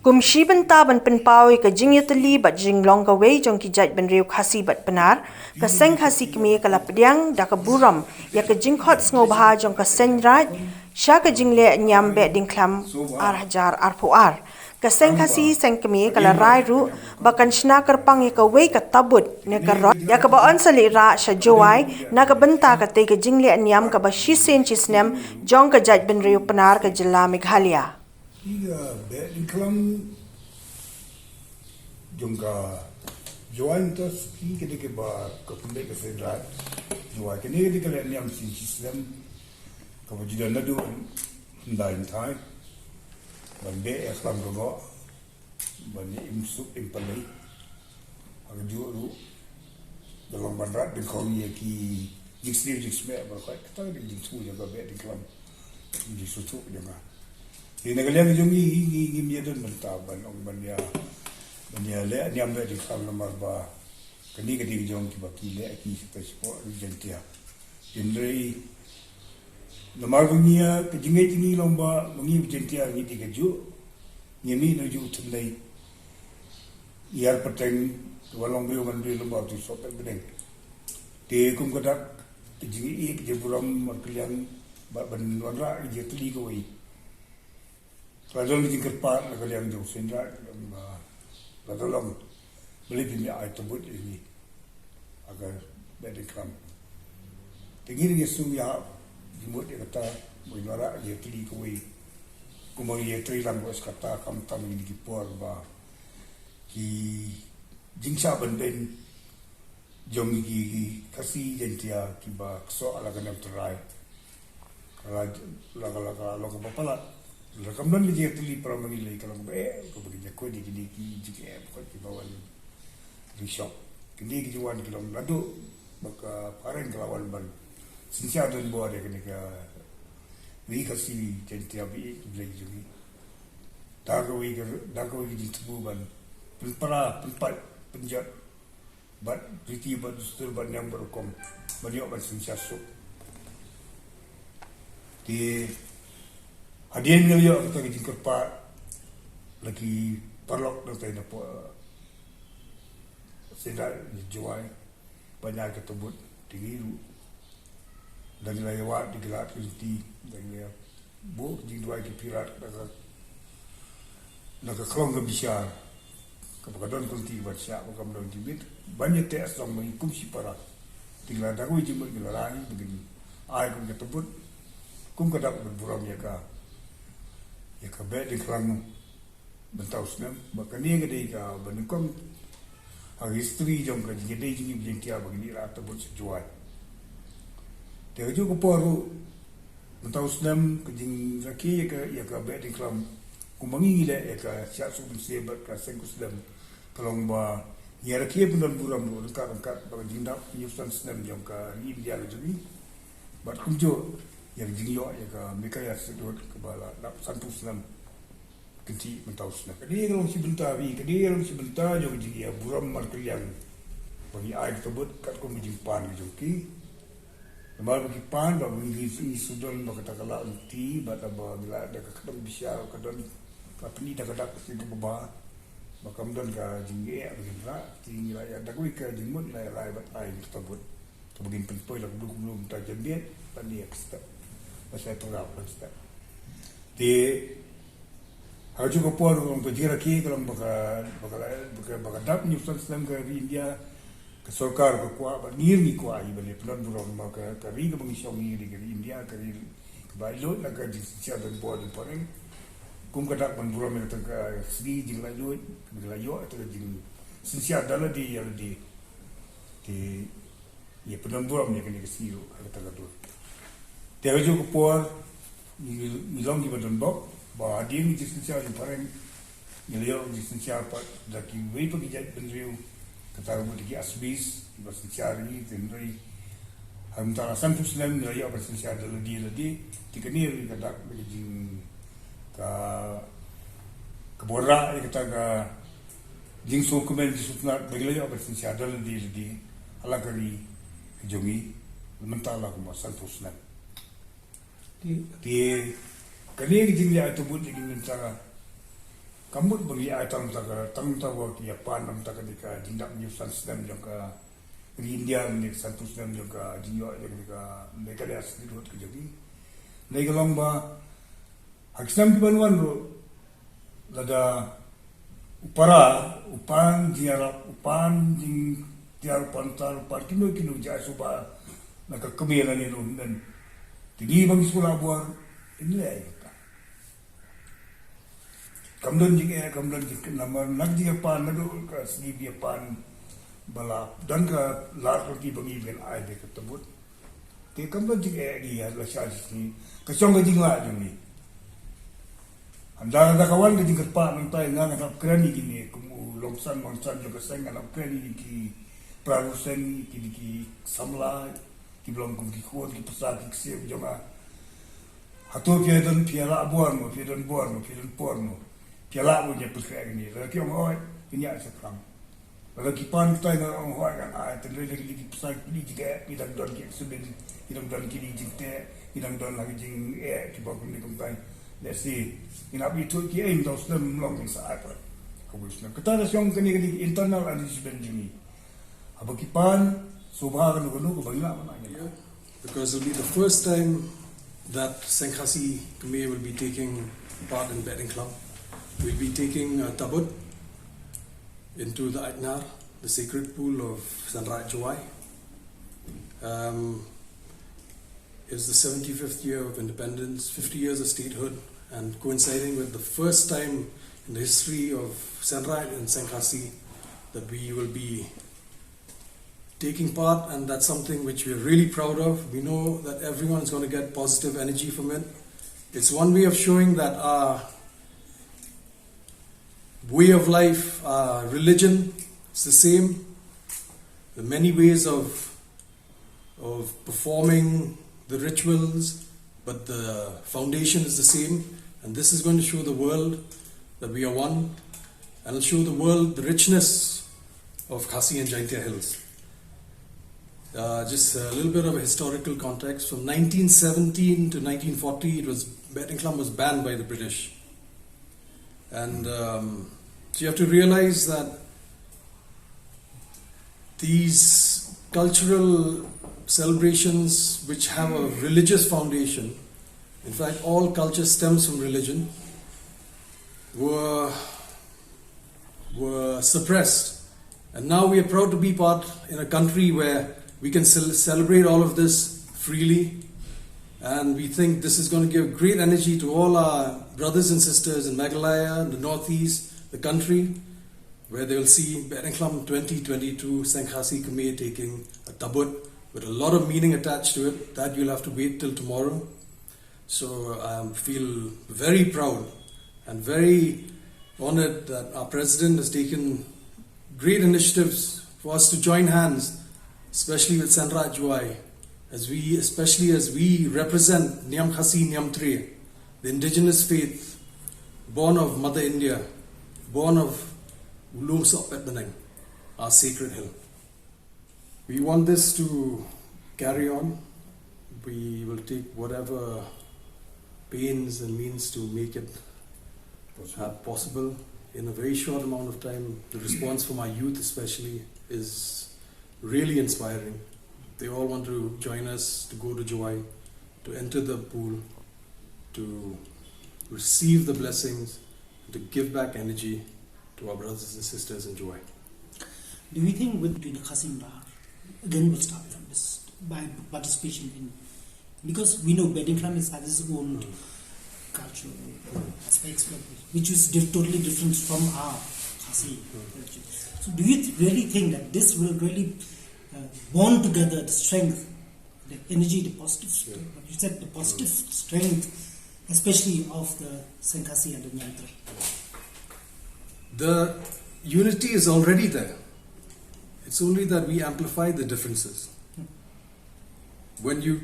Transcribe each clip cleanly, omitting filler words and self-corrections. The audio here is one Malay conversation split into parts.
Kumshi bynta ban pynpaw ka jingiatylli bat jinglong kawei jong ki jaitbynriew khasi bat Pnar ka Seng Khasi Kmie ka Pdiang da ka Burom ya ka Jingkhot Sngewbha jong ka Seiñ Raij Sha ka jingleh niam Behdeiñkhlam hajar arpuar ka Seng Khasi Kmie ka Raij ru bakan shna kyrpang ya ka kawei ka tabut ne ka rot ya ka baon sali ra Sha Jowai na ka bynta katei ka jingleh niam ka ba shisien snem jong ka jaitbynriew Pnar ka jylla Meghalaya. Behdeiñkhlam jong ka Jowai tas kini ke ba ka pundai ka Seiñ Raij Jowai kini ke le niam snem ka ba jidan nadu ndain thai ban Behdeiñkhlam go ban imsu impalai aga juru dalam bandrat de kong ye ki jiksme ba ka ta de jiksu ya ka Behdeiñkhlam jiksu ya ka ini kalian jom ini miadun mentah ban ya le niam Behdeiñkhlam nomor ba kini kedi jong ki baki le ki sport jentia indri nomor dunia ke jingai lomba mengi jentia ni tiga ju nyemi no ju thlai yar pateng walong bio ban bio lomba tu sop bedeng te kum kadak ke jingai ke Burom kalian ban wanra je tli ko wi Radon di kyrpang nak kalian jauh Seiñ Raij, radon beli bini ayat tabut ini agar Behdeiñkhlam. Tinggi dia suya jimut dia kata menara dia tili kawei, kumari dia trilang bos kata kam tam ini kipor ba ki jingsa benden jom ki kasi jentia ki ba kso ala kanam terai kalau laga bapala Rakam dan dia teli pramagi lagi kalau kau bagi jakoi di kini jika kau di bawah resort kini kijuan kalau ladu maka pareng kelawan ban sinsia dan buat dia kini ke ni kasih jentia bi lagi juga dagoi di tubuh ban penpat penjat bat riti bat sustur ban yang berkom banyak ban sinsia sok di hadiah ni yo kita jingkot pa lagi parlok dan saya dapat Seiñ Jowai banyak ketebut tinggi dan lewat di gelat kunti dan dia bu jingdua di pirat nak kelong ke bisyar kepada kunti baca makam don tibit banyak tes dong mengikum si para tinggal dagu jimut gelarani begini ai kun ketebut kum kadak Burom ya ya ka Behdeiñkhlam bentau snem maka ni gede ka benukam a history jong ka gede jingi blintia begini rata bot Jowai te ju ko poru bentau snem ke jing raki ya ka Behdeiñkhlam kumangi le ya ka sya su se bat ka Seng Khasi kalong ba ya raki bulan Burom ro ka ba jindak nyusan snem jong ka ni dia le juni bat kumjo yang jingyo ya ka Meghalaya sedot kebala nak santu senam kenti mentau senam kedi kalau si bynta wi kedi kalau si bynta jo jingia Burom mar kalian bagi ai tebut kat ko mijimpan joki normal bagi pan ba bagi sudon ba kata kala unti ba ba bila ada kadang bisa kadang kapni da kada si ba makam don ka jingie bagi ra tinggal ya da ko ka jimut lai bat ai tebut bagi penpoi la belum ta jambien tadi ekstra saya terap pasti. Di harus juga por orang berjira ki kalau bakal dap nyusun snem ke India ke Sorkar ke kuat nir ni kuat ibarat pelan Burom maka kari ke mengisong ni di India kari bailot nak ke siapa dan buat dan paling kum kadak ban Burom yang terka segi jingleh atau jing siapa dalam di ya pelan Burom ni kena kesiu kata tu. Dia juga puas, milong di badan bok, bahawa dia ni jisensial yang paling miliar jisensial pat, lagi wei pergi jaitbynriew, kata rumah lagi asbis, jisensial ni tenri, hamtara santu snem miliar jisensial dalam dia tiga ni kata lagi ka kebora kata ka jingso kemen jisutnat miliar jisensial dalam dia alakari jongi mentala kuma santu snem. Di Kani jingleh tabut jingin cara kamut bagi tang tawa ki pan nam taka dika jindak ni snem joka India ni satu snem joka jinyo joka Meghalaya sedut ke jadi Meghalaya ba haksam ki banwan ro lada upan jing tiar pantar upan kino ja suba naka kemela ni rum dan jadi bagi sekolah buar ini lah kamdan nama nagdi pan nado ka snibi pan bala dan ka lar ki bagi ben ai de tabut te kamdan jike di la sha ni ka song jing la ni anda kawan ke jingkat pa nang tai ngang ka krani gini kumu longsan juga seng ala krani ki prarusen ki samla ki belum kum ki khot ki pasar ki sep joma hato ke dan piala buar mo pidan porno piala mo je pelak ni lagi orang ini ada sekarang lagi pan kita yang orang kan terlebih lagi di pasar ini juga kita don ki sebelum kita don ki jingte kita don lagi jing ki bagun ni kumpai let's see ina bi tu ki aim dos dem long sa apa kubusna kita ada yang kini internal and disband ni apa ki pan subha kan ko bagi lah mana because it will be the first time that Seng Khasi Kmie will be taking part in Behdeiñkhlam. We'll be taking a tabut into the Pnar, the sacred pool of Sha Jowai. It's the 75th year of independence, 50 years of statehood, and coinciding with the first time in the history of Seiñ Raij and Seng Khasi that we will be taking part, and that's something which we're really proud of. We know that everyone's going to get positive energy from it. It's one way of showing that our way of life, our religion is the same. There are many ways of performing the rituals, but the foundation is the same. And this is going to show the world that we are one, and it'll show the world the richness of Khasi and Jaitya hills. Just a little bit of a historical context. From 1917 to 1940, Behdeiñkhlam was banned by the British. And so you have to realize that these cultural celebrations which have a religious foundation, in fact all culture stems from religion, were suppressed. And now we are proud to be part in a country where we can celebrate all of this freely, and we think this is going to give great energy to all our brothers and sisters in Meghalaya, the northeast, the country, where they will see Behdeiñkhlam 2022 Seng Khasi Kmie taking a tabut with a lot of meaning attached to it. That you'll have to wait till tomorrow. So I feel very proud and very honored that our president has taken great initiatives for us to join hands, especially with Sha Jowai, especially as we represent Niam Khasi Niam Tre, the indigenous faith, born of Mother India, born of Behdeiñkhlam, our sacred hill. We want this to carry on. We will take whatever pains and means to make it possible in a very short amount of time. The response from our youth especially is really inspiring. They all want to join us to go to Jowai, to enter the pool, to receive the blessings, to give back energy to our brothers and sisters in Jowai. Do you think with the Khasim again will start from this by participation in, because we know Behdeiñkhlam has its own cultural aspects, which is totally different from our Khasi culture. So do you really think that this will really bond together the strength, the energy, the positive strength, what you said, the positive strength, especially of the Seng Khasi and the Niam Tre? The unity is already there. It's only that we amplify the differences. When you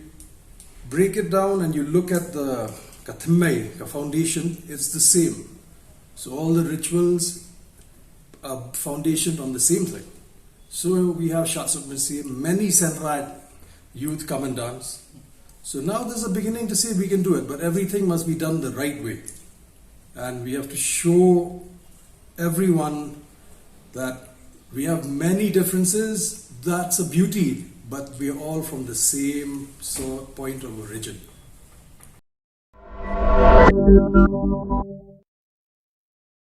break it down and you look at the katei, the foundation, it's the same. So all the rituals are foundationed on the same thing. So we have shots of many Seiñraij youth come and dance. So now there's a beginning to say we can do it, but everything must be done the right way. And we have to show everyone that we have many differences. That's a beauty, but we're all from the same point of origin.